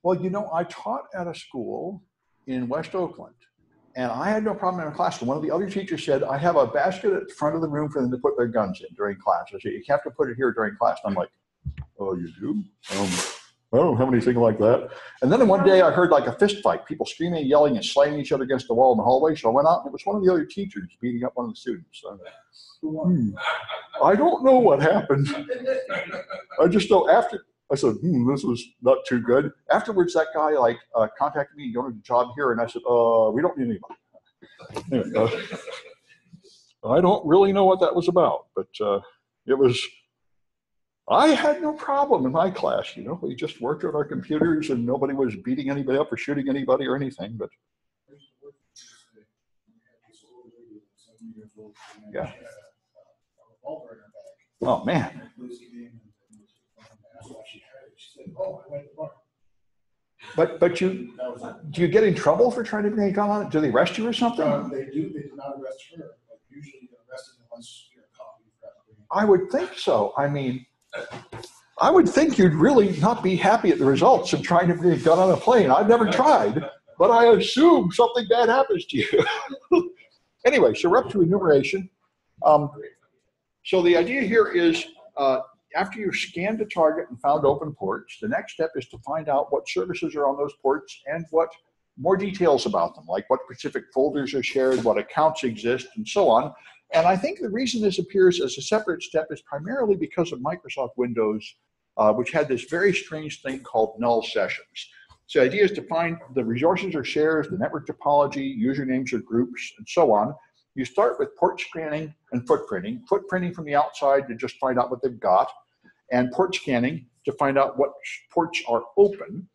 Well, you know, I taught at a school in West Oakland, and I had no problem in a classroom. One of the other teachers said, I have a basket at the front of the room for them to put their guns in during class. I said, you have to put it here during class. And I'm like, oh, you do? I don't have anything like that. And then one day I heard like a fist fight, people screaming, yelling, and slamming each other against the wall in the hallway. So I went out, and it was one of the other teachers beating up one of the students. I don't know what happened. I just know after, I said, this was not too good. Afterwards, that guy contacted me, you wanted a job here? And I said, we don't need anybody. Anyway, I don't really know what that was about, but it was, I had no problem in my class, you know. We just worked on our computers and nobody was beating anybody up or shooting anybody or anything, but yeah. Oh, man. But do you get in trouble for trying to bring a gun on it? Do they arrest you or something? They do. They do not arrest her. Like usually you get arrested unless you're a cop. I would think so. I mean, I would think you'd really not be happy at the results of trying to bring a gun on a plane. I've never tried, but I assume something bad happens to you. Anyway, so we're up to enumeration. So the idea here is after you've scanned a target and found open ports, the next step is to find out what services are on those ports and what more details about them, like what specific folders are shared, what accounts exist, and so on. And I think the reason this appears as a separate step is primarily because of Microsoft Windows, which had this very strange thing called null sessions. So the idea is to find the resources or shares, the network topology, usernames or groups, and so on. You start with port scanning and footprinting. Footprinting from the outside to just find out what they've got, and port scanning to find out what ports are open.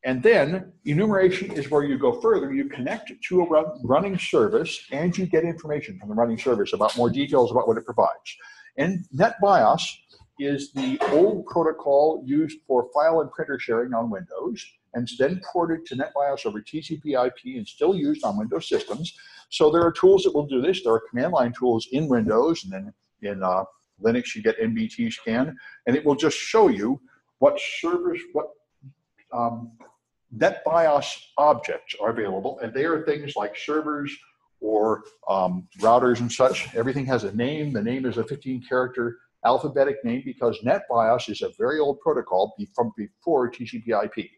And then enumeration is where you go further. You connect to a running service and you get information from the running service about more details about what it provides. And NetBIOS is the old protocol used for file and printer sharing on Windows, and it's then ported to NetBIOS over TCP/IP and still used on Windows systems. So there are tools that will do this. There are command line tools in Windows, and then in Linux you get NBTscan, and it will just show you what servers, what NetBIOS objects are available, and they are things like servers or routers and such. Everything has a name. The name is a 15-character alphabetic name because NetBIOS is a very old protocol from before TCP/IP.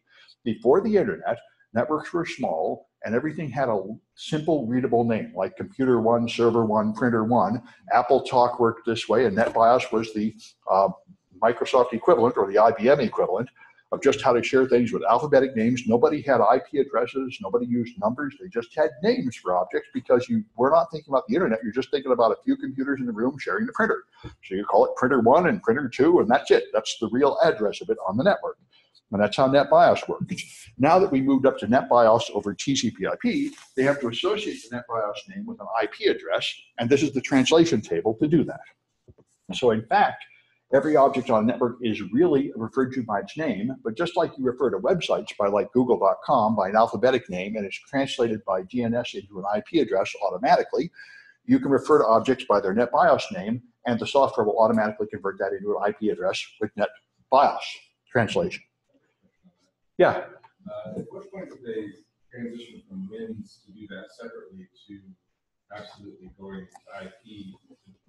Before the internet, networks were small, and everything had a simple, readable name, like Computer 1, Server 1, Printer 1. Apple Talk worked this way, and NetBIOS was the Microsoft equivalent, or the IBM equivalent, of just how to share things with alphabetic names. Nobody had IP addresses, nobody used numbers, they just had names for objects because you were not thinking about the internet, you're just thinking about a few computers in the room sharing the printer. So you call it Printer 1 and Printer 2, and that's it. That's the real address of it on the network. And that's how NetBIOS works. Now that we moved up to NetBIOS over TCP/IP, they have to associate the NetBIOS name with an IP address, and this is the translation table to do that. So in fact, every object on a network is really referred to by its name, but just like you refer to websites by like google.com by an alphabetic name and it's translated by DNS into an IP address automatically, you can refer to objects by their NetBIOS name, and the software will automatically convert that into an IP address with NetBIOS translation. Yeah? At what point did they transition from WINS to do that separately to absolutely going to IP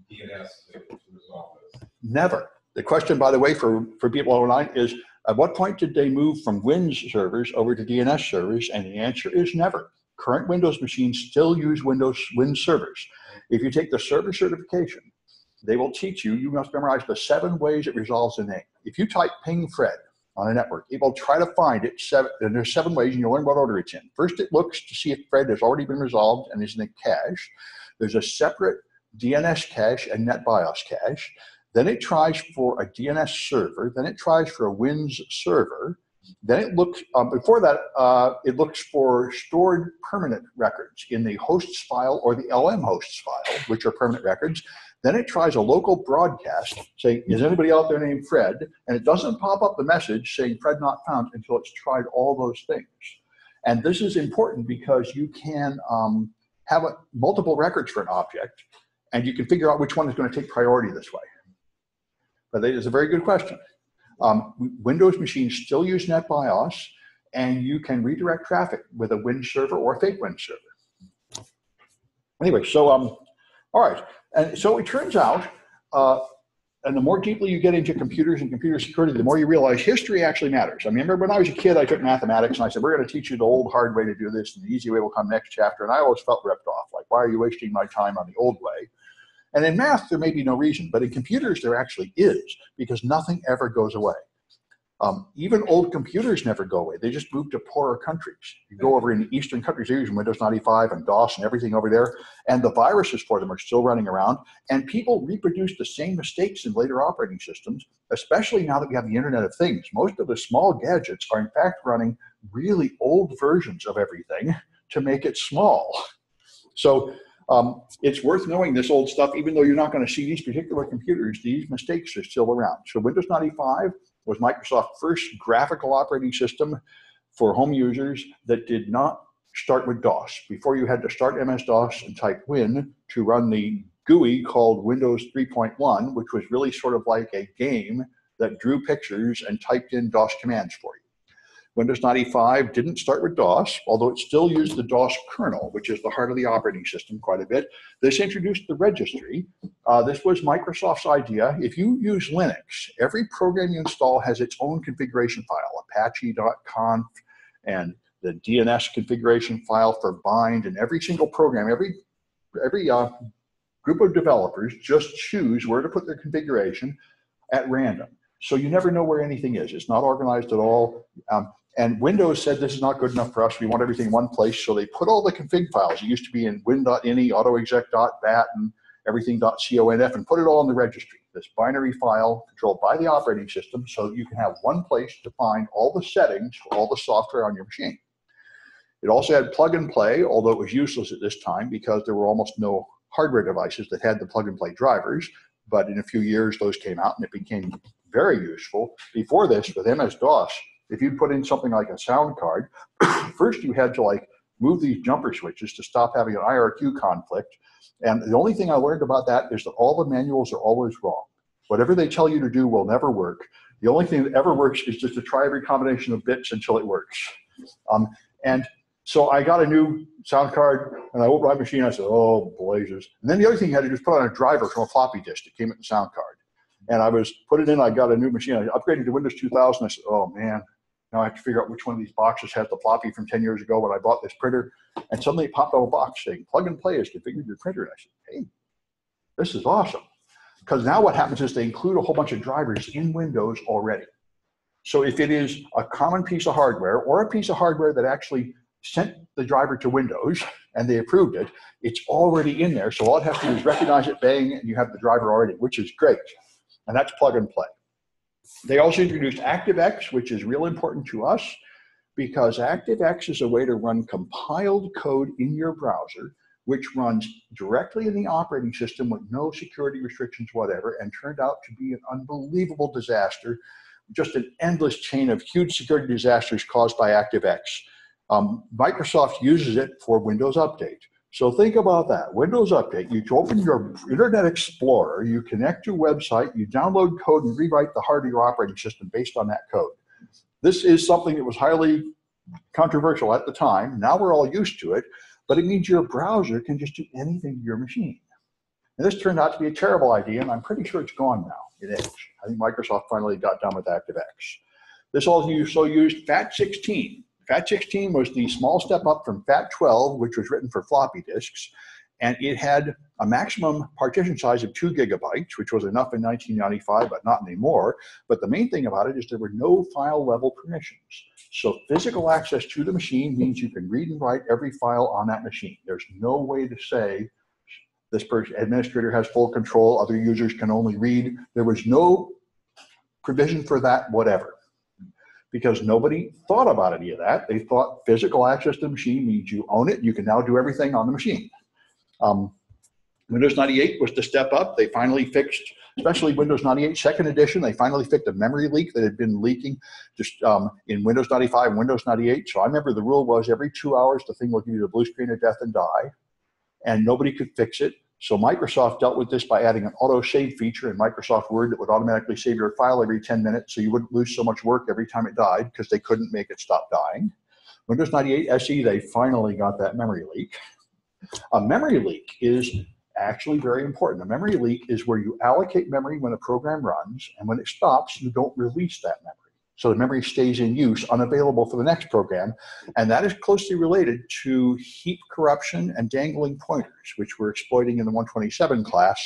DNS to resolve this? Never. The question, by the way, for people online is, at what point did they move from WINS servers over to DNS servers? And the answer is never. Current Windows machines still use WINS servers. If you take the server certification, they will teach you, you must memorize the 7 ways it resolves a name. If you type ping Fred on a network, it will try to find it, and there's 7 ways, and you'll learn what order it's in. First, it looks to see if Fred has already been resolved and is in a cache. There's a separate DNS cache and NetBIOS cache. Then it tries for a DNS server. Then it tries for a WINS server. Then it looks, before that, it looks for stored permanent records in the hosts file or the LM hosts file, which are permanent records. Then it tries a local broadcast saying, is anybody out there named Fred? And it doesn't pop up the message saying Fred not found until it's tried all those things. And this is important because you can have multiple records for an object. And you can figure out which one is going to take priority this way. But it is a very good question. Windows machines still use NetBIOS, and you can redirect traffic with a Win server or a fake Win server. Anyway, so, all right. And so it turns out, and the more deeply you get into computers and computer security, the more you realize history actually matters. I mean, remember when I was a kid, I took mathematics, and I said, we're going to teach you the old hard way to do this, and the easy way will come next chapter. And I always felt ripped off. Like, why are you wasting my time on the old way? And in math, there may be no reason, but in computers, there actually is, because nothing ever goes away. Even old computers never go away. They just move to poorer countries. You go over in Eastern countries, they're using Windows 95 and DOS and everything over there, and the viruses for them are still running around, and people reproduce the same mistakes in later operating systems, especially now that we have the Internet of Things. Most of the small gadgets are in fact running really old versions of everything to make it small. So it's worth knowing this old stuff, even though you're not going to see these particular computers, these mistakes are still around. So Windows 95 was Microsoft's first graphical operating system for home users that did not start with DOS. Before, you had to start MS-DOS and type Win to run the GUI called Windows 3.1, which was really sort of like a game that drew pictures and typed in DOS commands for you. Windows 95 didn't start with DOS, although it still used the DOS kernel, which is the heart of the operating system quite a bit. This introduced the registry. This was Microsoft's idea. If you use Linux, every program you install has its own configuration file, apache.conf, and the DNS configuration file for bind, and every single program, every group of developers just choose where to put their configuration at random. So you never know where anything is. It's not organized at all. And Windows said, this is not good enough for us. We want everything in one place. So they put all the config files. It used to be in win.ini, autoexec.bat, and everything.conf, and put it all in the registry, this binary file controlled by the operating system, so that you can have one place to find all the settings for all the software on your machine. It also had plug and play, although it was useless at this time because there were almost no hardware devices that had the plug and play drivers. But in a few years, those came out, and it became very useful. Before this, with MS-DOS, if you put in something like a sound card, first you had to like move these jumper switches to stop having an IRQ conflict. And the only thing I learned about that is that all the manuals are always wrong. Whatever they tell you to do will never work. The only thing that ever works is just to try every combination of bits until it works. And so I got a new sound card, and I opened my machine. I said, oh, blazes. And then the other thing you had to do is put on a driver from a floppy disk that came with the sound card. And I put it in, I got a new machine. I upgraded to Windows 2000. I said, oh, man. Now I have to figure out which one of these boxes has the floppy from 10 years ago when I bought this printer. And suddenly it popped out a box saying, plug and play has configured your printer. And I said, hey, this is awesome. Because now what happens is they include a whole bunch of drivers in Windows already. So if it is a common piece of hardware or a piece of hardware that actually sent the driver to Windows and they approved it, it's already in there. So all it has to do is recognize it, bang, and you have the driver already, which is great. And that's plug and play. They also introduced ActiveX, which is real important to us because ActiveX is a way to run compiled code in your browser, which runs directly in the operating system with no security restrictions, whatever, and turned out to be an unbelievable disaster, just an endless chain of huge security disasters caused by ActiveX. Microsoft uses it for Windows Update. So think about that. Windows Update, you open your Internet Explorer, you connect your website, you download code and rewrite the heart of your operating system based on that code. This is something that was highly controversial at the time. Now we're all used to it, but it means your browser can just do anything to your machine. And this turned out to be a terrible idea, and I'm pretty sure it's gone now. It is. I think Microsoft finally got done with ActiveX. This also used FAT16. FAT16 was the small step up from FAT12, which was written for floppy disks, and it had a maximum partition size of 2 gigabytes, which was enough in 1995, but not anymore. But the main thing about it is there were no file level permissions. So physical access to the machine means you can read and write every file on that machine. There's no way to say this administrator has full control, other users can only read. There was no provision for that whatever, because nobody thought about any of that. They thought physical access to the machine means you own it, you can now do everything on the machine. Windows 98 was the step up. They finally fixed, especially Windows 98 second edition, they finally fixed a memory leak that had been leaking just in Windows 95 and Windows 98. So I remember the rule was every 2 hours, the thing will give you the blue screen of death and die, and nobody could fix it. So Microsoft dealt with this by adding an auto-save feature in Microsoft Word that would automatically save your file every 10 minutes, so you wouldn't lose so much work every time it died, because they couldn't make it stop dying. Windows 98 SE, they finally got that memory leak. A memory leak is actually very important. A memory leak is where you allocate memory when a program runs, and when it stops, you don't release that memory. So the memory stays in use, unavailable for the next program, and that is closely related to heap corruption and dangling pointers, which we're exploiting in the 127 class.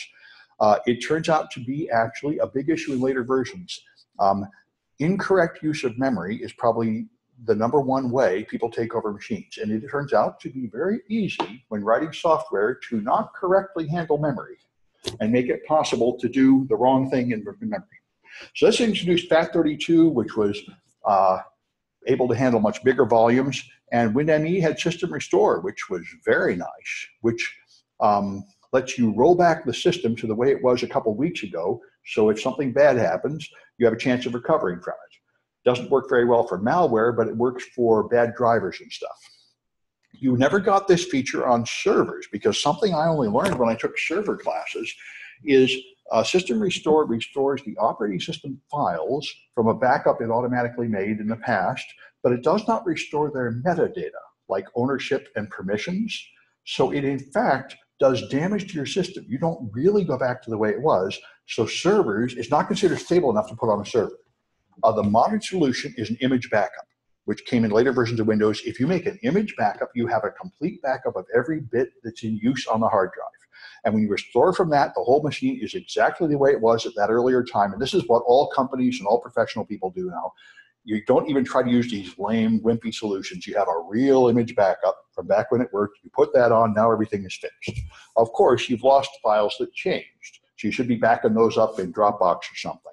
It turns out to be actually a big issue in later versions. Incorrect use of memory is probably the #1 way people take over machines, and it turns out to be very easy when writing software to not correctly handle memory and make it possible to do the wrong thing in memory. So this introduced FAT32, which was able to handle much bigger volumes, and WinME had System Restore, which was very nice, which lets you roll back the system to the way it was a couple weeks ago, so if something bad happens, you have a chance of recovering from it. Doesn't work very well for malware, but it works for bad drivers and stuff. You never got this feature on servers, because something I only learned when I took server classes is System Restore restores the operating system files from a backup it automatically made in the past, but it does not restore their metadata, like ownership and permissions. So it, in fact, does damage to your system. You don't really go back to the way it was. So servers, it's not considered stable enough to put on a server. The modern solution is an image backup, which came in later versions of Windows. If you make an image backup, you have a complete backup of every bit that's in use on the hard drive. And when you restore from that, the whole machine is exactly the way it was at that earlier time. And this is what all companies and all professional people do now. You don't even try to use these lame, wimpy solutions. You have a real image backup from back when it worked. You put that on, now everything is fixed. Of course, you've lost files that changed. So you should be backing those up in Dropbox or something.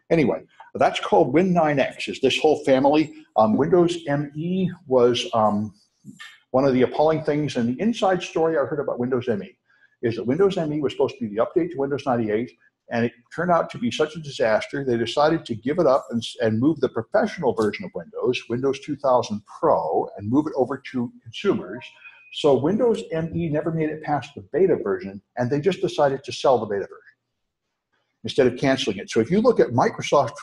Anyway, that's called Win9X, is this whole family. Windows ME was one of the appalling things, and the inside story I heard about Windows ME is that Windows ME was supposed to be the update to Windows 98, and it turned out to be such a disaster, they decided to give it up and move the professional version of Windows, Windows 2000 Pro, and move it over to consumers. So Windows ME never made it past the beta version, and they just decided to sell the beta version instead of canceling it. So if you look at Microsoft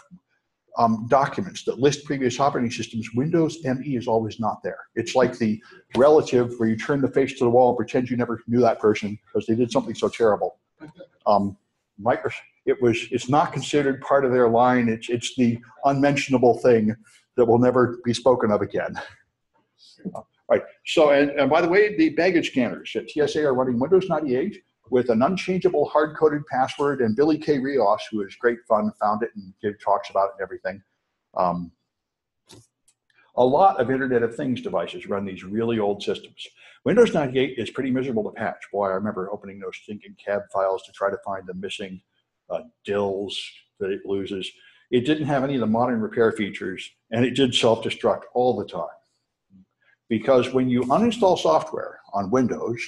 documents that list previous operating systems, Windows ME is always not there. It's like the relative where you turn the face to the wall and pretend you never knew that person because they did something so terrible. It's not considered part of their line. It's the unmentionable thing that will never be spoken of again. Right. So, and by the way, the baggage scanners at TSA are running Windows 98 with an unchangeable hard-coded password, and Billy K. Rios, who is great fun, found it and gave talks about it and everything. A lot of Internet of Things devices run these really old systems. Windows 98 is pretty miserable to patch. Boy, I remember opening those stinking cab files to try to find the missing dills that it loses. It didn't have any of the modern repair features, and it did self-destruct all the time. Because when you uninstall software on Windows,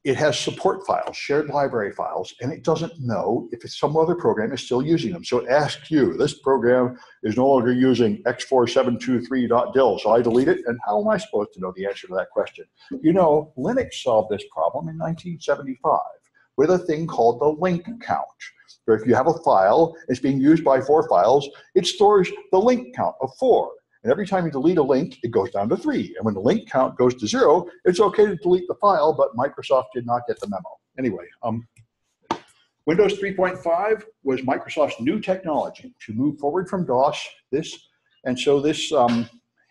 it has support files, shared library files, and it doesn't know if some other program is still using them. So it asks you, this program is no longer using x4723.dil, so I delete it, and how am I supposed to know the answer to that question? You know, Linux solved this problem in 1975 with a thing called the link count. Where if you have a file, it's being used by 4 files, it stores the link count of 4. And every time you delete a link, it goes down to 3. And when the link count goes to 0, it's okay to delete the file, but Microsoft did not get the memo. Anyway, Windows 3.5 was Microsoft's new technology to move forward from DOS. And so this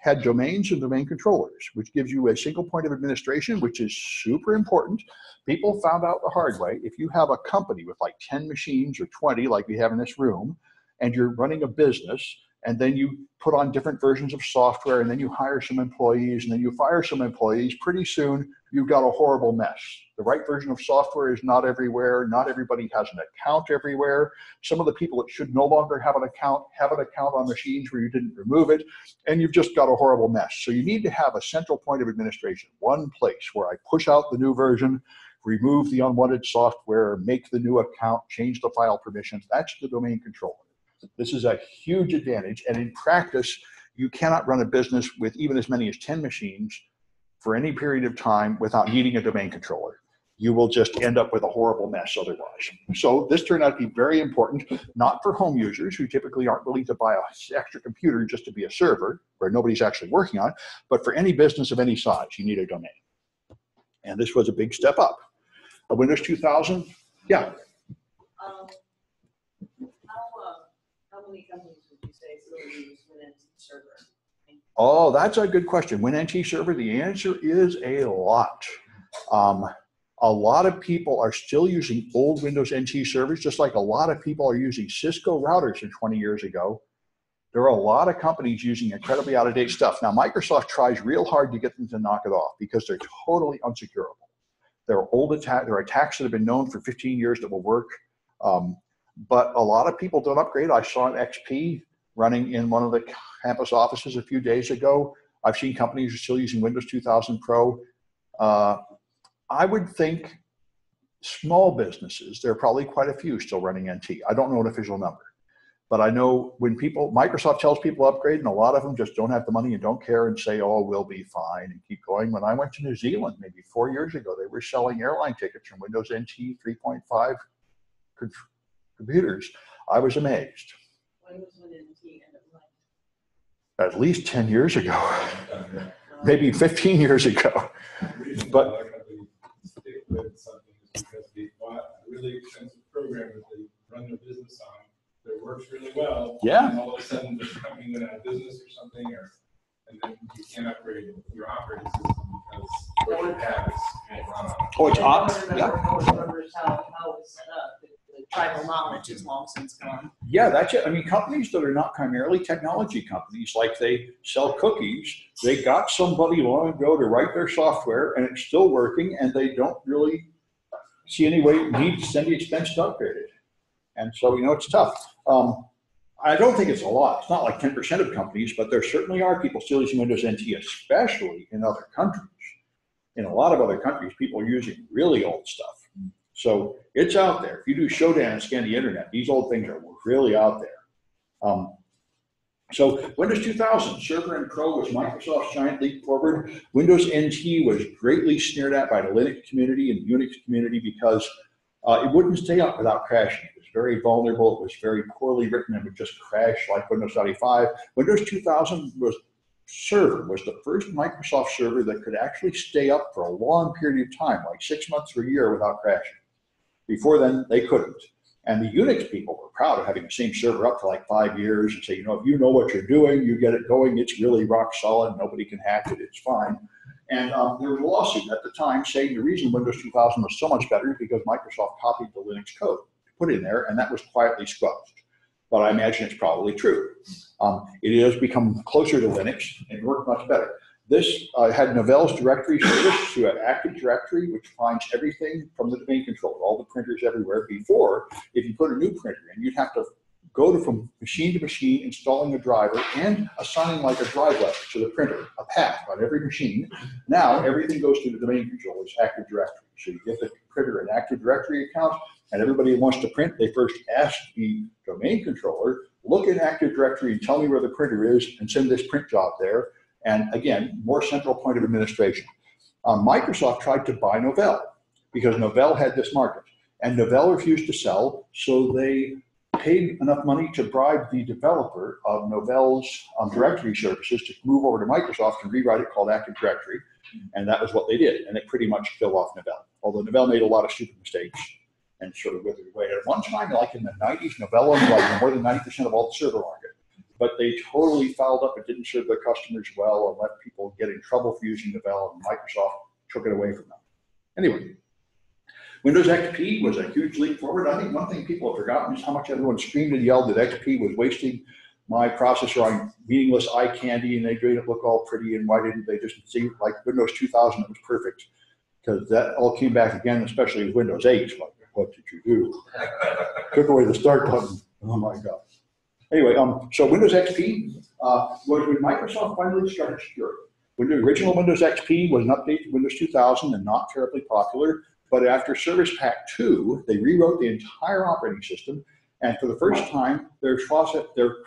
had domains and domain controllers, which gives you a single point of administration, which is super important. People found out the hard way. If you have a company with like 10 machines or 20, like we have in this room, and you're running a business, and then you put on different versions of software, and then you hire some employees, and then you fire some employees, pretty soon you've got a horrible mess. The right version of software is not everywhere. Not everybody has an account everywhere. Some of the people that should no longer have an account on machines where you didn't remove it, and you've just got a horrible mess. So you need to have a central point of administration, one place where I push out the new version, remove the unwanted software, make the new account, change the file permissions. That's the domain controller. This is a huge advantage, and in practice, you cannot run a business with even as many as 10 machines for any period of time without needing a domain controller. you will just end up with a horrible mess otherwise. So this turned out to be very important, not for home users who typically aren't willing to buy an extra computer just to be a server where nobody's actually working on it, but for any business of any size, you need a domain. And this was a big step up. Windows 2000, yeah. How many companies would you say still use WinNT server? Oh, that's a good question. WinNT server, the answer is a lot. A lot of people are still using old Windows NT servers, just like a lot of people are using Cisco routers from 20 years ago. There are a lot of companies using incredibly out-of-date stuff. Now, Microsoft tries real hard to get them to knock it off because they're totally unsecurable. There are attacks that have been known for 15 years that will work, but a lot of people don't upgrade. I saw an XP running in one of the campus offices a few days ago. I've seen companies are still using Windows 2000 Pro. I would think small businesses, there are probably quite a few still running NT. I don't know an official number, but I know when Microsoft tells people to upgrade, and a lot of them just don't have the money and don't care and say, oh, we'll be fine and keep going. When I went to New Zealand maybe 4 years ago, they were selling airline tickets from Windows NT 3.5 computers. I was amazed. When was WinNT end of life? At least 10 years ago, maybe 15 years ago. But with something because they bought a really expensive program that they run their business on that works really well. Yeah. And all of a sudden the company went out of business or something, and then you can't upgrade your operating system because what you have is can't run on it. Oh, it's up. No one remembers how it's set up. The tribal knowledge is long since gone. Yeah, that's it. I mean, companies that are not primarily technology companies, like they sell cookies, they got somebody long ago to write their software and it's still working and they don't really see any way need to send the expense to upgrade it. And so, it's tough. I don't think it's a lot. It's not like 10% of companies, but there certainly are people still using Windows NT, especially in other countries. In a lot of other countries, people are using really old stuff. So it's out there. If you do Showdown and scan the internet, these old things are really out there. So Windows 2000, Server and Pro was Microsoft's giant leap forward. Windows NT was greatly sneered at by the Linux community and the Unix community because it wouldn't stay up without crashing. It was very vulnerable. It was very poorly written and would just crash like Windows 95. Windows 2000 Server was the first Microsoft server that could actually stay up for a long period of time, like 6 months or a year without crashing. Before then, they couldn't. And the Unix people were proud of having the same server up for like 5 years and say, if you know what you're doing, you get it going, it's really rock solid, nobody can hack it, it's fine. And there was a lawsuit at the time saying the reason Windows 2000 was so much better is because Microsoft copied the Linux code, put it in there, and that was quietly squelched. But I imagine it's probably true. It has become closer to Linux and worked much better. This had Novell's directory service to an Active Directory, which finds everything from the domain controller, all the printers everywhere. Before, if you put a new printer in, you'd have to go from machine to machine, installing a driver and assigning like a drive level to the printer, a path on every machine. Now, everything goes to the domain controller's Active Directory. So you get the printer an Active Directory account, and everybody who wants to print, they first ask the domain controller, look in Active Directory and tell me where the printer is and send this print job there. And again, more central point of administration. Microsoft tried to buy Novell because Novell had this market. And Novell refused to sell, so they paid enough money to bribe the developer of Novell's directory services to move over to Microsoft and rewrite it called Active Directory. And that was what they did. And it pretty much killed off Novell. Although Novell made a lot of stupid mistakes and sort of withered away. At one time, like in the 90s, Novell owned like more than 90% of all the server market. But they totally fouled up and didn't serve their customers well and let people get in trouble for using Novell, and Microsoft took it away from them. Anyway, Windows XP was a huge leap forward. I think one thing people have forgotten is how much everyone screamed and yelled that XP was wasting my processor on meaningless eye candy and they made it look all pretty, and why didn't they just see like Windows 2000 that was perfect? Because that all came back again, especially with Windows 8. Like, what did you do? Took away the start button. Oh my God. Anyway, so Windows XP was when Microsoft finally started security. When the original Windows XP was an update to Windows 2000 and not terribly popular, but after Service Pack 2, they rewrote the entire operating system, and for the first time, their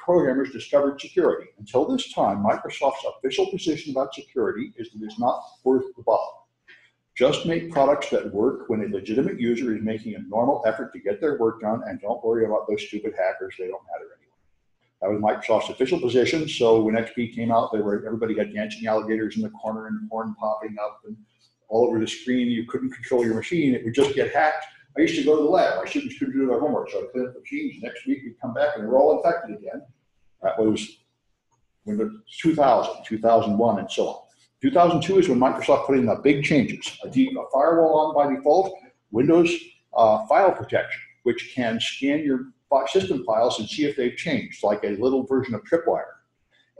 programmers discovered security. Until this time, Microsoft's official position about security is that it's not worth the bother. Just make products that work when a legitimate user is making a normal effort to get their work done, and don't worry about those stupid hackers. They don't matter anymore. That was Microsoft's official position. So when XP came out, everybody had dancing alligators in the corner and porn popping up and all over the screen. You couldn't control your machine. It would just get hacked. I used to go to the lab. My students couldn't do their homework, so I'd clean up the machines. Next week, we'd come back and they were all infected again. That was Windows 2000, 2001, and so on. 2002 is when Microsoft put in the big changes. A firewall on by default, Windows file protection, which can scan your system files and see if they've changed, like a little version of Tripwire.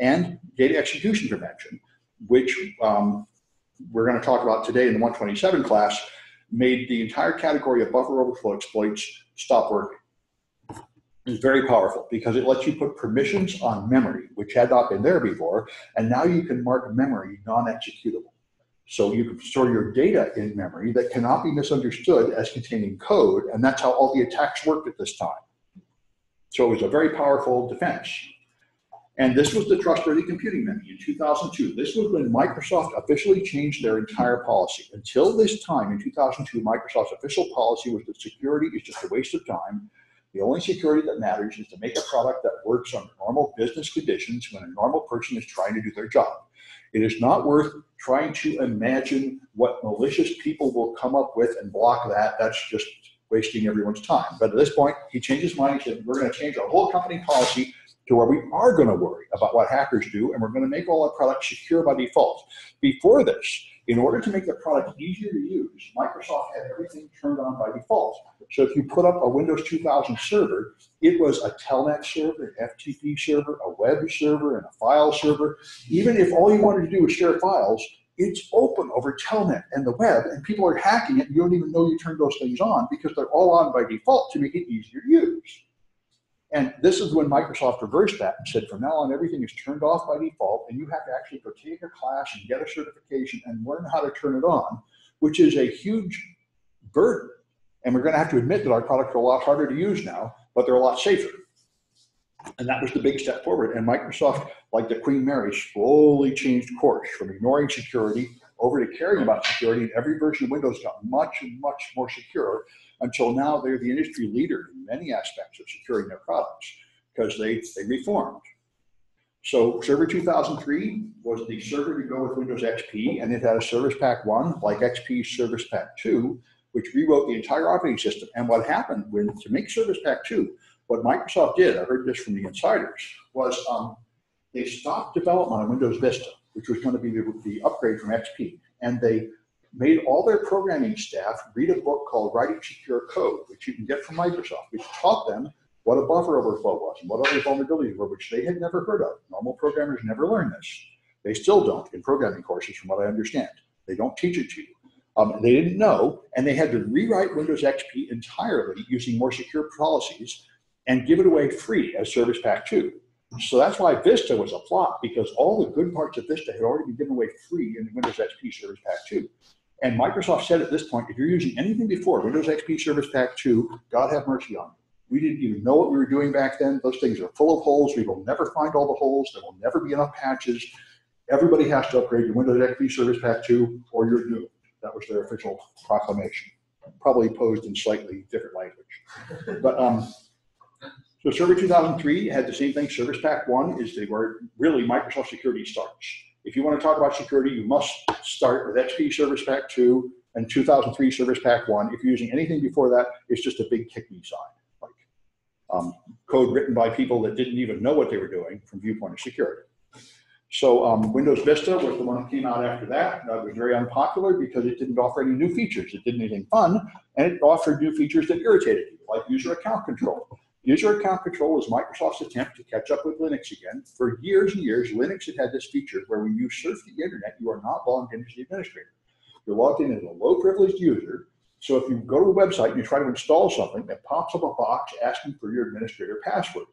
And data execution prevention, which we're going to talk about today in the 127 class, made the entire category of buffer overflow exploits stop working. It's very powerful because it lets you put permissions on memory, which had not been there before, and now you can mark memory non-executable. So you can store your data in memory that cannot be misunderstood as containing code, and that's how all the attacks worked at this time. So it was a very powerful defense. And this was the Trustworthy Computing Menu in 2002. This was when Microsoft officially changed their entire policy. Until this time, in 2002, Microsoft's official policy was that security is just a waste of time. The only security that matters is to make a product that works under normal business conditions when a normal person is trying to do their job. It is not worth trying to imagine what malicious people will come up with and block that. That's just wasting everyone's time. But at this point, he changed his mind. He said, we're going to change our whole company policy to where we are going to worry about what hackers do, and we're going to make all our products secure by default. Before this, in order to make the product easier to use, Microsoft had everything turned on by default. So if you put up a Windows 2000 server, it was a telnet server, an FTP server, a web server, and a file server. Even if all you wanted to do was share files, it's open over telnet and the web, and people are hacking it, and you don't even know you turned those things on because they're all on by default to make it easier to use. And this is when Microsoft reversed that and said, from now on, everything is turned off by default, and you have to actually go take a class and get a certification and learn how to turn it on, which is a huge burden. And we're going to have to admit that our products are a lot harder to use now, but they're a lot safer. And that was the big step forward. And Microsoft, like the Queen Mary, slowly changed course from ignoring security over to caring about security. And every version of Windows got much and much more secure, until now they're the industry leader in many aspects of securing their products because they reformed. So Server 2003 was the server to go with Windows XP, and it had a Service Pack 1 like XP's Service Pack 2, which rewrote the entire operating system. And what happened to make Service Pack 2, what Microsoft did, I heard this from the insiders, was they stopped development on Windows Vista, which was going to be the upgrade from XP, and they made all their programming staff read a book called Writing Secure Code, which you can get from Microsoft, which taught them what a buffer overflow was and what other vulnerabilities were, which they had never heard of. Normal programmers never learn this. They still don't in programming courses, from what I understand. They don't teach it to you. They didn't know, and they had to rewrite Windows XP entirely using more secure policies and give it away free as Service Pack 2. So that's why Vista was a flop, because all the good parts of Vista had already been given away free in the Windows XP Service Pack 2. And Microsoft said at this point, if you're using anything before Windows XP Service Pack 2, God have mercy on you. We didn't even know what we were doing back then. Those things are full of holes. We will never find all the holes. There will never be enough patches. Everybody has to upgrade to Windows XP Service Pack 2 or you're doomed. That was their official proclamation, probably posed in slightly different language. But so Server 2003 had the same thing. Service Pack 1 is where really Microsoft security starts. If you want to talk about security, you must start with XP Service Pack 2 and 2003 Service Pack 1. If you're using anything before that, it's just a big kick me sign, like code written by people that didn't even know what they were doing from viewpoint of security. So Windows Vista was the one that came out after that. That was very unpopular because it didn't offer any new features. It didn't anything fun, and it offered new features that irritated you, like user account control. User account control was Microsoft's attempt to catch up with Linux again. For years and years, Linux had this feature where when you surf the internet, you are not logged in as the administrator. You're logged in as a low-privileged user. So if you go to a website and you try to install something, it pops up a box asking for your administrator password.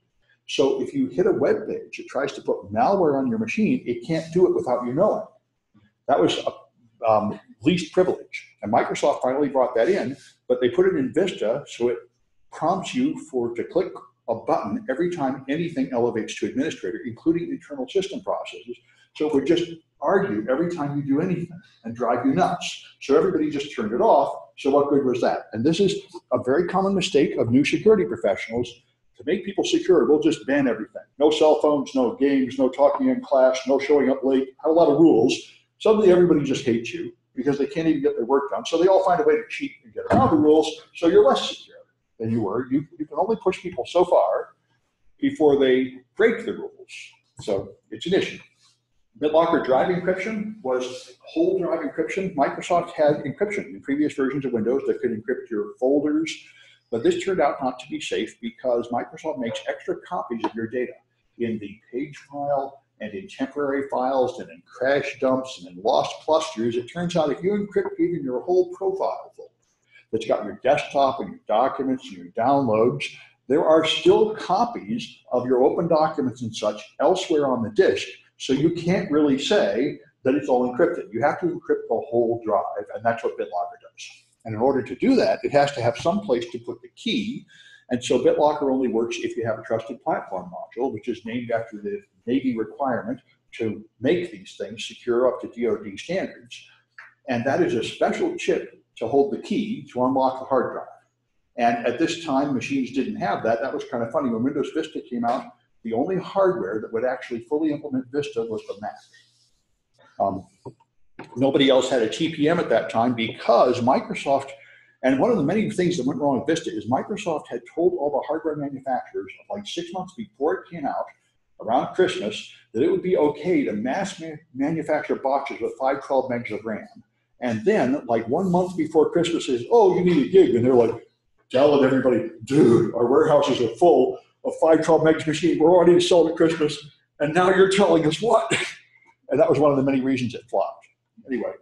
So if you hit a web page that tries to put malware on your machine, it can't do it without you knowing. That was least privilege. And Microsoft finally brought that in, but they put it in Vista so it prompts you to click a button every time anything elevates to administrator, including internal system processes. So it would just argue every time you do anything and drive you nuts. So everybody just turned it off. So what good was that? And this is a very common mistake of new security professionals. To make people secure, we'll just ban everything. No cell phones, no games, no talking in class, no showing up late, have a lot of rules. Suddenly everybody just hates you because they can't even get their work done. So they all find a way to cheat and get around the rules, so you're less secure than you were. You can only push people so far before they break the rules. So it's an issue. BitLocker drive encryption was whole drive encryption. Microsoft had encryption in previous versions of Windows that could encrypt your folders, but this turned out not to be safe because Microsoft makes extra copies of your data in the page file and in temporary files and in crash dumps and in lost clusters. It turns out if you encrypt even your whole profile folder that's got your desktop and your documents and your downloads, there are still copies of your open documents and such elsewhere on the disk. So you can't really say that it's all encrypted. You have to encrypt the whole drive, and that's what BitLocker does. And in order to do that, it has to have some place to put the key. And so BitLocker only works if you have a trusted platform module, which is named after the Navy requirement to make these things secure up to DoD standards. And that is a special chip to hold the key to unlock the hard drive. And at this time, machines didn't have that. That was kind of funny. When Windows Vista came out, the only hardware that would actually fully implement Vista was the Mac. Nobody else had a TPM at that time because Microsoft, and one of the many things that went wrong with Vista is Microsoft had told all the hardware manufacturers like 6 months before it came out, around Christmas, that it would be okay to mass manufacture boxes with 512 megs of RAM. And then like 1 month before Christmas says, oh, you need a gig. And they're like, telling everybody, dude, our warehouses are full of 512 megs machine. We're already selling at Christmas. And now you're telling us what? And that was one of the many reasons it flopped. Anyway,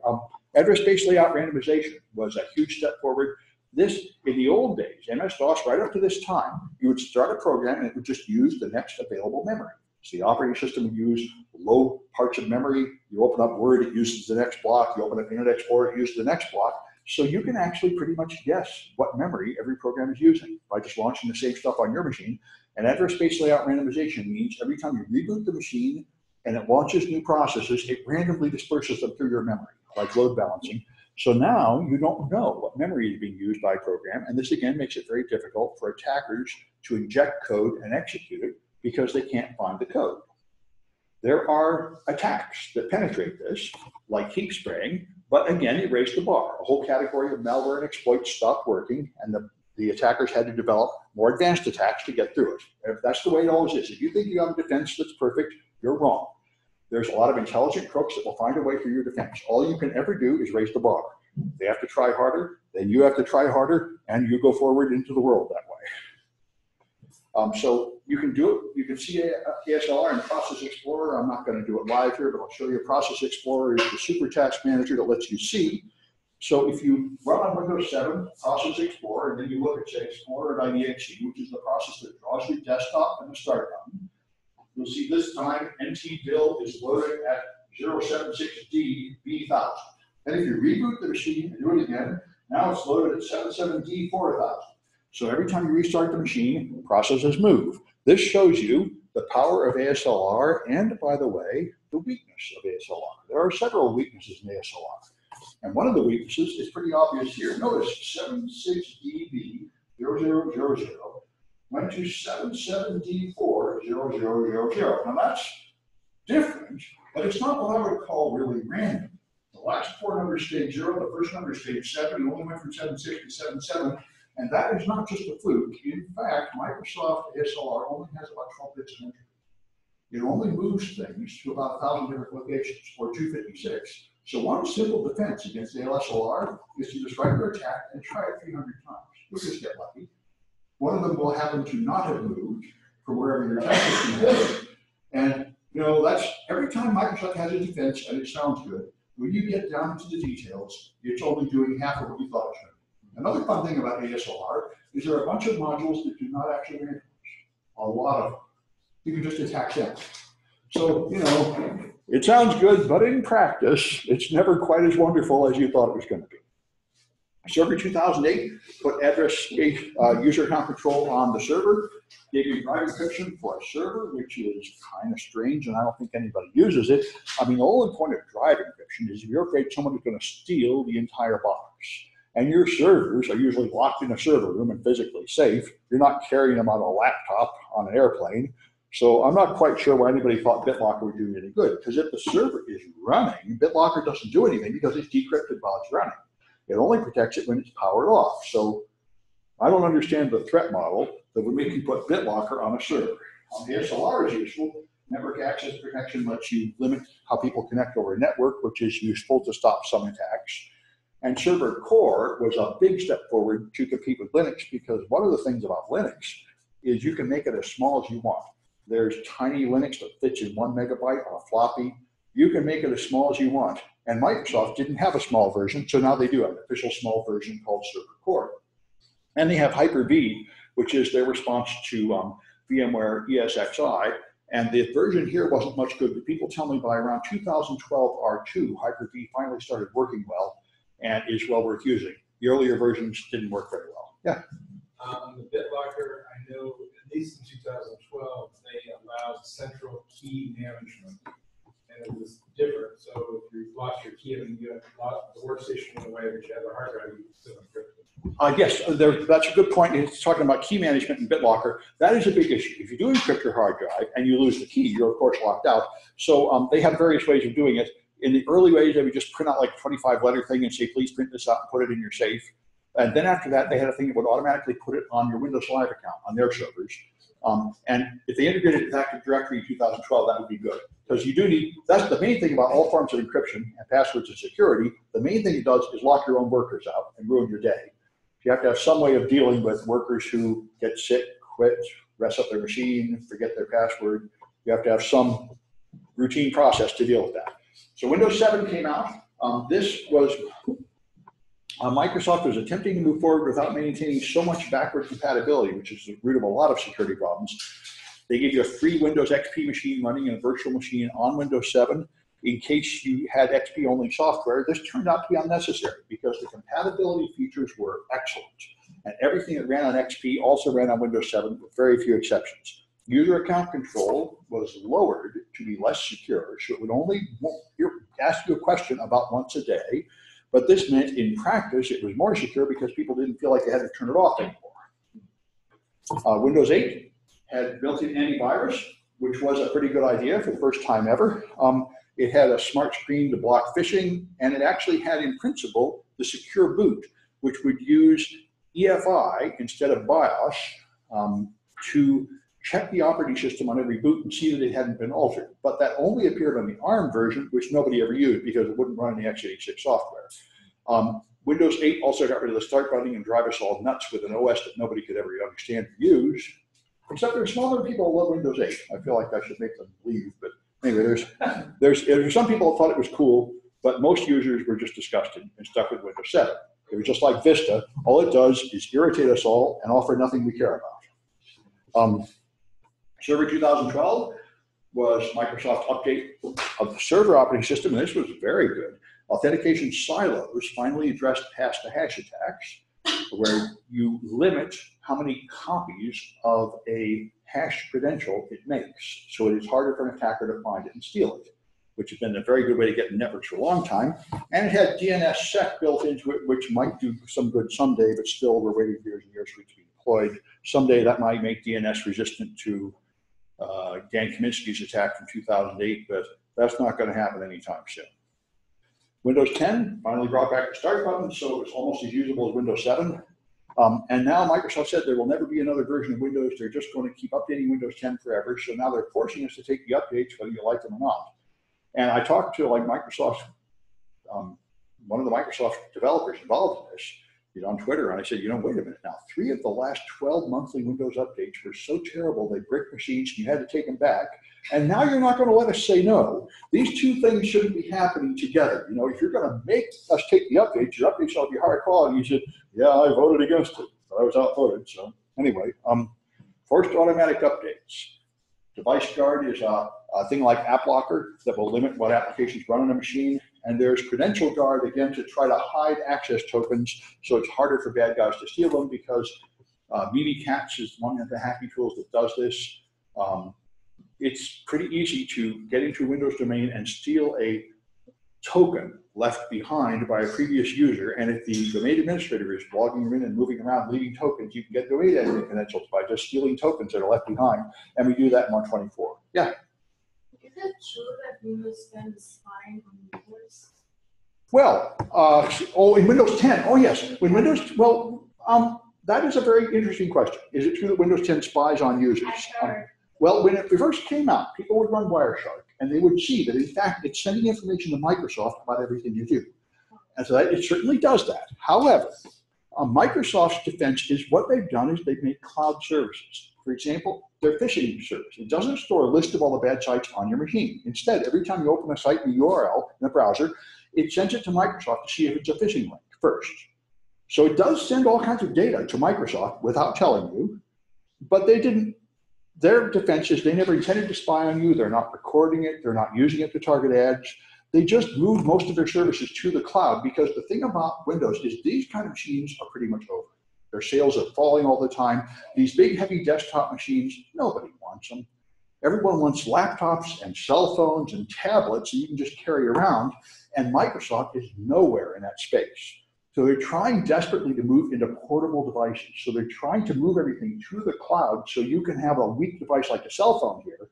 address space layout randomization was a huge step forward. This, in the old days, MS-DOS, right up to this time, you would start a program and it would just use the next available memory. So the operating system would use low parts of memory. You open up Word, it uses the next block. You open up Internet Explorer, it uses the next block. So you can actually pretty much guess what memory every program is using by just launching the same stuff on your machine. And address space layout randomization means every time you reboot the machine and it launches new processes, it randomly disperses them through your memory, like load balancing. So now you don't know what memory is being used by a program. And this again makes it very difficult for attackers to inject code and execute it because they can't find the code. There are attacks that penetrate this, like heap spraying, but again, it raised the bar. A whole category of malware and exploits stopped working, and the attackers had to develop more advanced attacks to get through it. If that's the way it always is. If you think you have a defense that's perfect, you're wrong. There's a lot of intelligent crooks that will find a way through your defense. All you can ever do is raise the bar. They have to try harder, then you have to try harder, and you go forward into the world that way. So you can do it. You can see ASLR and Process Explorer. I'm not going to do it live here, but I'll show you. Process Explorer is the super task manager that lets you see. So if you run on Windows 7, Process Explorer, and then you look at, say, Explorer.exe, which is the process that draws your desktop and the start button, you'll see this time NT-DIL is loaded at 076D-B1000. And if you reboot the machine and do it again, now it's loaded at 77D-4000. So every time you restart the machine, processes move. This shows you the power of ASLR and, by the way, the weakness of ASLR. There are several weaknesses in ASLR. And one of the weaknesses is pretty obvious here. Notice 76DB0000 went to 77D40000. Now that's different, but it's not what I would call really random. The last four numbers stayed 0, the first number stayed 7, it only went from 76 to 77. And that is not just a fluke. In fact, Microsoft ASLR only has about 12 bits of entry. It only moves things to about 1,000 different locations, or 256. So one simple defense against ASLR is to just write your attack and try it 300 times. You'll just get lucky. One of them will happen to not have moved from wherever your attack is headed. And that's every time Microsoft has a defense and it sounds good, when you get down into the details, it's only doing half of what you thought it should. Another fun thing about ASLR is there are a bunch of modules that do not actually randomize. A lot of them. You can just attack them. So, it sounds good, but in practice, it's never quite as wonderful as you thought it was going to be. Server 2008 put address space user account control on the server, gave you drive encryption for a server, which is kind of strange, and I don't think anybody uses it. I mean, the whole point of drive encryption is if you're afraid someone is going to steal the entire box. And your servers are usually locked in a server room and physically safe. You're not carrying them on a laptop on an airplane. So I'm not quite sure why anybody thought BitLocker would do any good, because if the server is running, BitLocker doesn't do anything because it's decrypted while it's running. It only protects it when it's powered off. So I don't understand the threat model that would make you put BitLocker on a server. The ASLR is useful. Network access protection lets you limit how people connect over a network, which is useful to stop some attacks. And server core was a big step forward to compete with Linux, because one of the things about Linux is you can make it as small as you want. There's tiny Linux that fits in 1 megabyte on a floppy. You can make it as small as you want. And Microsoft didn't have a small version, so now they do have an official small version called server core. And they have Hyper-V, which is their response to VMware ESXi. And the version here wasn't much good, but people tell me by around 2012 R2, Hyper-V finally started working well and is well worth using. The earlier versions didn't work very well. Yeah. The BitLocker, I know at least in 2012, they allowed central key management, and it was different. So if you lost your key, I mean, you had lost the workstation in a way, but you had the hard drive, you could still encrypt it. Yes, that's a good point. It's talking about key management in BitLocker. That is a big issue. If you do encrypt your hard drive and you lose the key, you're of course locked out. So they have various ways of doing it. In the early ways, they would just print out like a 25-letter thing and say, please print this out and put it in your safe. And then after that, they had a thing that would automatically put it on your Windows Live account on their servers. And if they integrated with Active Directory in 2012, that would be good. Because you do need, that's the main thing about all forms of encryption and passwords and security. The main thing it does is lock your own workers out and ruin your day. You have to have some way of dealing with workers who get sick, quit, mess up their machine, forget their password. You have to have some routine process to deal with that. So Windows 7 came out. This was, Microsoft was attempting to move forward without maintaining so much backward compatibility, which is the root of a lot of security problems. They gave you a free Windows XP machine running in a virtual machine on Windows 7 in case you had XP-only software. This turned out to be unnecessary because the compatibility features were excellent. And everything that ran on XP also ran on Windows 7 with very few exceptions. User account control was lowered to be less secure, so it would only ask you a question about once a day. But this meant in practice it was more secure because people didn't feel like they had to turn it off anymore. Windows 8 had built-in antivirus, which was a pretty good idea for the first time ever. It had a smart screen to block phishing, and it actually had in principle the secure boot, which would use EFI instead of BIOS to check the operating system on every boot and see that it hadn't been altered. But that only appeared on the ARM version, which nobody ever used because it wouldn't run any x86 software. Windows 8 also got rid of the start button and drive us all nuts with an OS that nobody could ever understand or use, except there are small number of people who love Windows 8. I feel like I should make them leave, but anyway, there's some people who thought it was cool, but most users were just disgusted and stuck with Windows 7. It was just like Vista. All it does is irritate us all and offer nothing we care about. Server 2012 was Microsoft's update of the server operating system, and this was very good. Authentication silos finally addressed hash-to-hash attacks, where you limit how many copies of a hash credential it makes. So it is harder for an attacker to find it and steal it, which has been a very good way to get in networks for a long time. And it had DNSSEC built into it, which might do some good someday, but still we're waiting years and years for it to be deployed. Someday that might make DNS resistant to Dan Kaminsky's attack from 2008, but that's not going to happen anytime soon. Windows 10 finally brought back the start button, so it's almost as usable as Windows 7. And now Microsoft said there will never be another version of Windows. They're just going to keep updating Windows 10 forever. So now they're forcing us to take the updates, whether you like them or not. And I talked to like Microsoft, one of the Microsoft developers involved in this, on Twitter, and I said, wait a minute now, 3 of the last 12 monthly Windows updates were so terrible they bricked machines and you had to take them back. And now you're not going to let us say no. These two things shouldn't be happening together. If you're going to make us take the updates, your updates ought to be higher quality. You said, yeah, I voted against it, but I was outvoted. So anyway, forced automatic updates. Device Guard is a thing like App Locker that will limit what applications run on a machine And there's Credential Guard, again, to try to hide access tokens so it's harder for bad guys to steal them, because Mimikatz is one of the hacking tools that does this. It's pretty easy to get into a Windows domain and steal a token left behind by a previous user. And if the domain administrator is logging in and moving around leaving tokens, you can get domain admin credentials by just stealing tokens that are left behind. And we do that in 124. Yeah. Is it true that Windows 10 is spying on users? Well, in Windows 10, oh yes. When Windows, well, that is a very interesting question. Is it true that Windows 10 spies on users? Well, when it first came out, people would run Wireshark, and they would see that, in fact, it's sending information to Microsoft about everything you do. And so it certainly does that. However, Microsoft's defense is what they've done is they've made cloud services. For example, their phishing service. It doesn't store a list of all the bad sites on your machine. Instead, every time you open a site in a URL in a browser, it sends it to Microsoft to see if it's a phishing link first. So it does send all kinds of data to Microsoft without telling you, but they didn't. Their defense is they never intended to spy on you. They're not recording it. They're not using it to target ads. They just moved most of their services to the cloud, because the thing about Windows is these kind of machines are pretty much over. Their sales are falling all the time. These big, heavy desktop machines, nobody wants them. Everyone wants laptops and cell phones and tablets that you can just carry around, and Microsoft is nowhere in that space. So they're trying desperately to move into portable devices. So they're trying to move everything to the cloud so you can have a weak device like a cell phone here,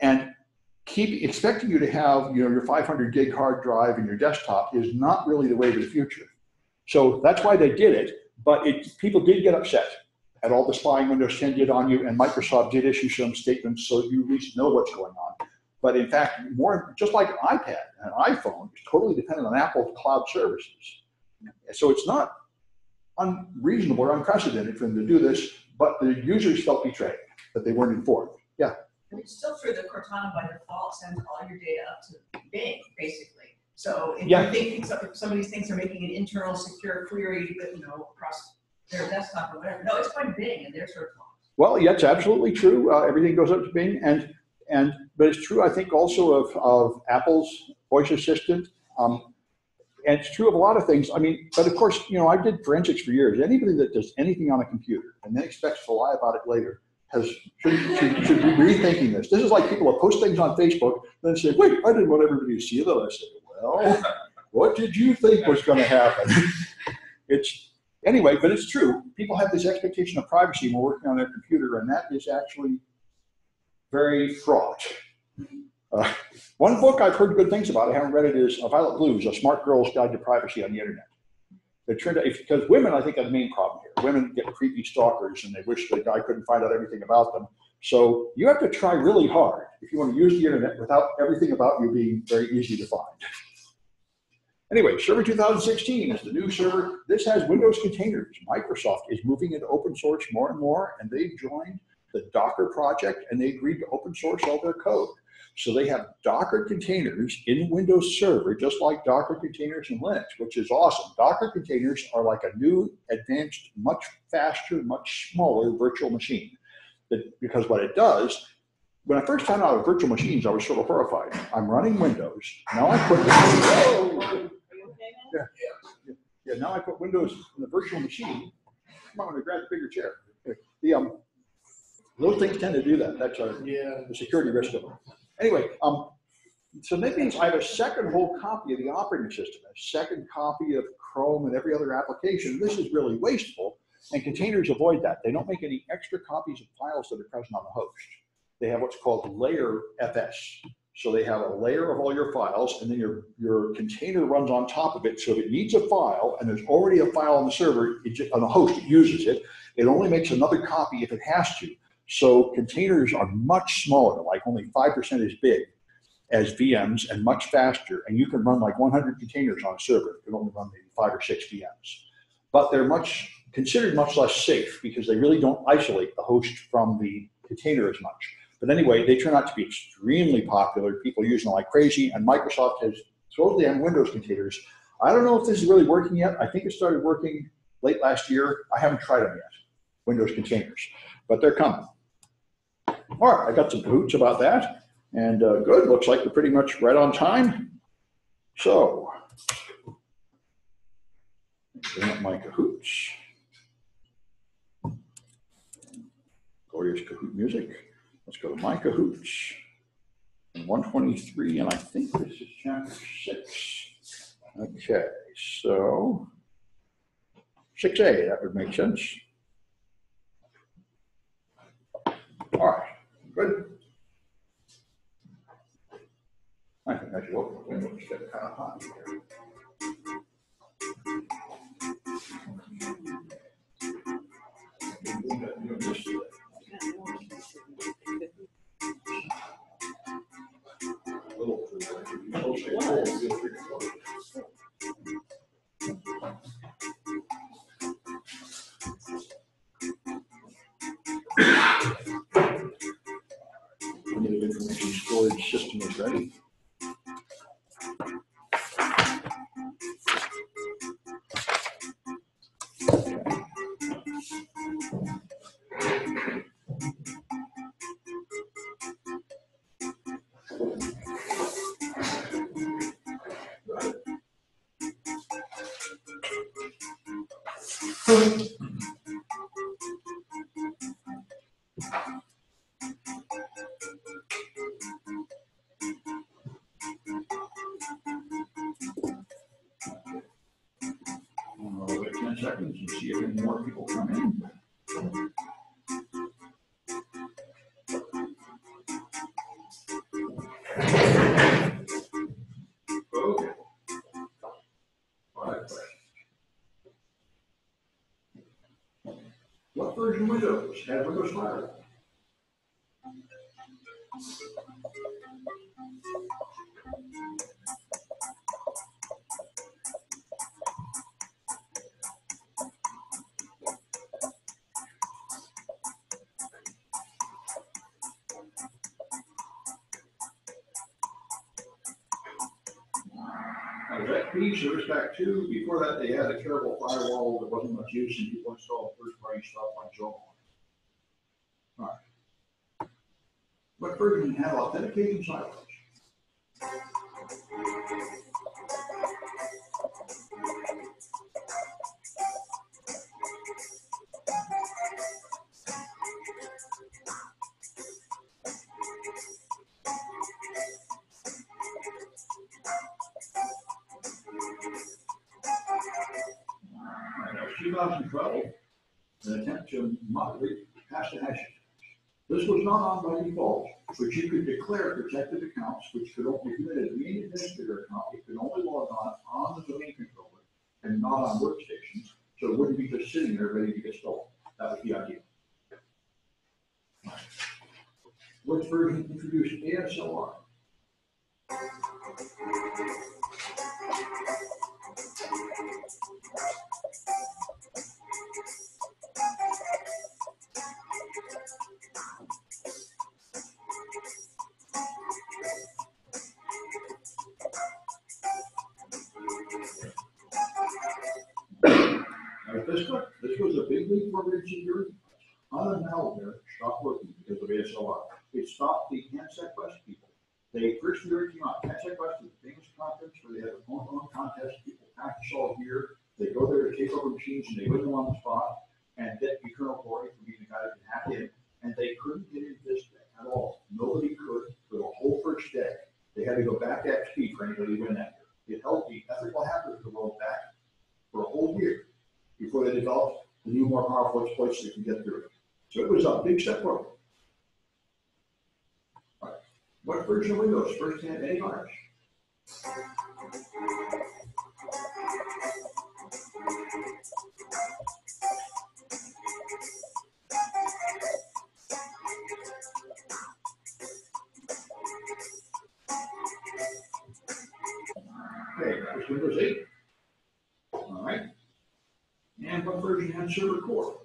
and keep expecting you to have, you know, your 500 gig hard drive in your desktop is not really the way of the future. So that's why they did it, but people did get upset at all the spying Windows 10 did on you, and Microsoft did issue some statements so you at least know what's going on. But in fact, more just like an iPad and an iPhone is totally dependent on Apple's cloud services. So it's not unreasonable or unprecedented for them to do this, but the users felt betrayed, that they weren't informed. Yeah. And it's still true that Cortana by default sends all your data up to Bing, basically. So if you think if some of these things are making an internal secure query, you know, across their desktop or whatever, no, it's going to Bing and their search logs. Well, yeah, it's absolutely true. Everything goes up to Bing, but it's true, I think, also of Apple's voice assistant. And it's true of a lot of things. I mean, but of course, you know, I did forensics for years. Anybody that does anything on a computer and then expects to lie about it later should be rethinking this. This is like people that post things on Facebook, then say, wait, I didn't want everybody to see that. I say, well, what did you think was going to happen? Anyway, but it's true. People have this expectation of privacy when we're working on their computer, and that is actually very fraught. One book I've heard good things about, I haven't read it, is Violet Blue's A Smart Girl's Guide to Privacy on the Internet. It turned out, because women, I think, are the main problem here. Women get creepy stalkers and they wish the guy couldn't find out everything about them. So you have to try really hard if you want to use the Internet without everything about you being very easy to find. Anyway, Server 2016 is the new server. This has Windows containers. Microsoft is moving into open source more and more, and they joined the Docker project, and they agreed to open source all their code. So they have Docker containers in Windows Server, just like Docker containers in Linux, which is awesome. Docker containers are like a new, advanced, much faster, much smaller virtual machine. Because what it does, when I first found out about virtual machines, I was sort of horrified. I'm running Windows. Now I put now I put Windows in the virtual machine. Come on, I'm going to grab the bigger chair. Those things tend to do that. That's the security risk of them. Anyway, so that means I have a second whole copy of the operating system, a second copy of Chrome and every other application. This is really wasteful, and containers avoid that. They don't make any extra copies of files that are present on the host. They have what's called layer FS. So they have a layer of all your files, and then your container runs on top of it. So if it needs a file, and there's already a file on the server, on the host, it uses it. It only makes another copy if it has to. So containers are much smaller, like only 5% as big as VMs, and much faster. And you can run like 100 containers on a server. You can only run maybe 5 or 6 VMs. But they're considered much less safe, because they really don't isolate the host from the container as much. But anyway, they turn out to be extremely popular. People use them like crazy, and Microsoft has totally on Windows containers. I don't know if this is really working yet. I think it started working late last year. I haven't tried them yet, Windows containers, but they're coming. All right, I got some hoots about that, and good. Looks like we're pretty much right on time. So, bring up my Cahoots. Glorious Kahoot music. Let's go to my Cahoots. And 123, and I think this is chapter 6. Okay, so 6A, that would make sense. All right, good. I think I should open the window. It's getting kind of hot here. The information storage system is ready. Wait 10 seconds and see if any more people come in. Okay. All right. What version of Windows has Windows 5? XP, Service Pack 2. Before that, they had a terrible firewall that wasn't much use, and people installed first-party stuff like Joe. All right. What version had authenticating silos? That was 2012, an attempt to moderate hash to hash. This was not on by default, but you could declare protected accounts, which could only be a domain administrator account. It could only log on the domain controller and not on workstations, so it wouldn't be just sitting there ready to get stolen. That was the idea. Which version introduced ASLR? Vista, this was a big leap forward in security. Malware stopped working because of ASLR. It stopped the CanSecWest people. They first year came out. CanSecWest is a famous conference where they have a phone contest. People practice all year. They go there to take over machines and they win them on the spot and get eternal glory for being the guy that can hack in. And they couldn't get in Vista at all. Nobody could for the whole first day. They had to go back to XP for anybody to win that year. It held the ethical hackers of the world back for a whole year before they developed the new, more powerful exploits that can get through it. So it was a big step forward. All right. What version of Windows first had antivirus? Okay, that was Windows 8. All right. And what version had Server Core?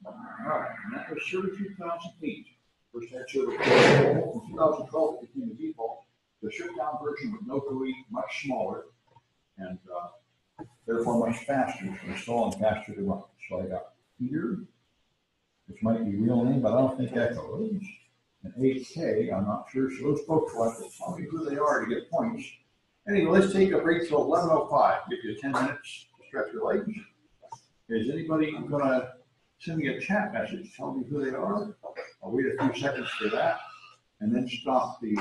All right, and that was Server 2008. First had service in 2012 it became the default. The stripped down version with no GUI, much smaller, and therefore much faster to install and faster to run. So I got Peter, which might be real name, but I don't think Echo is. And 8K, I'm not sure. So those folks will have to tell me who they are to get points. Anyway, let's take a break till 11:05. Give you 10 minutes to stretch your legs. Is anybody gonna send me a chat message? Tell me who they are. I'll wait a few seconds for that, and then stop the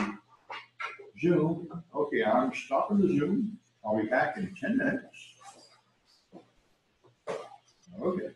Zoom. Okay, I'm stopping the Zoom. I'll be back in 10 minutes. Okay.